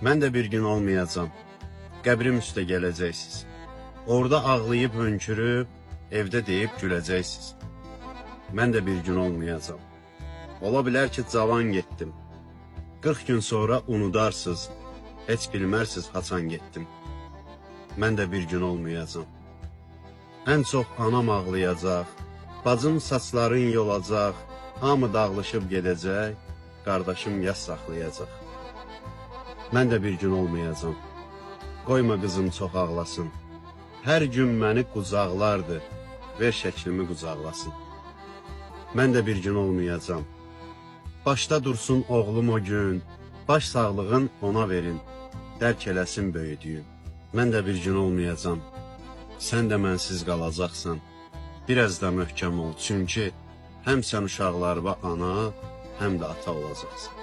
Mən də bir gün olmayacam. Qəbrim üstə gələcəksiniz. Orada ağlayıb hönkürüb, evdə deyib güləcəksiniz. Mən də bir gün olmayacam. Ola bilər ki, cavan getdim. 40 gün sonra unudarsınız, heç bilmərsiniz haçan getdim. Mən də bir gün olmayacam. Ən çox anam ağlayacaq, bacım saçların yolacaq, hamı dağılışıb gedəcək, qardaşım yas saxlayacaq. Mən də bir gün olmayacam. Qoyma qızım çox ağlasın. Hər gün məni qucaqlardı, ver şəklimi qucaqlasın. Mən də bir gün olmayacam. Başda dursun oğlum o gün, baş sağlığın ona verin, dərk eləsin böyüdüyüm. Mən də bir gün olmayacam. Sən də mənsiz qalacaqsan. Biraz da möhkəm ol, çünki həm sən uşaqlarıma ana, həm də ata olacaqsan.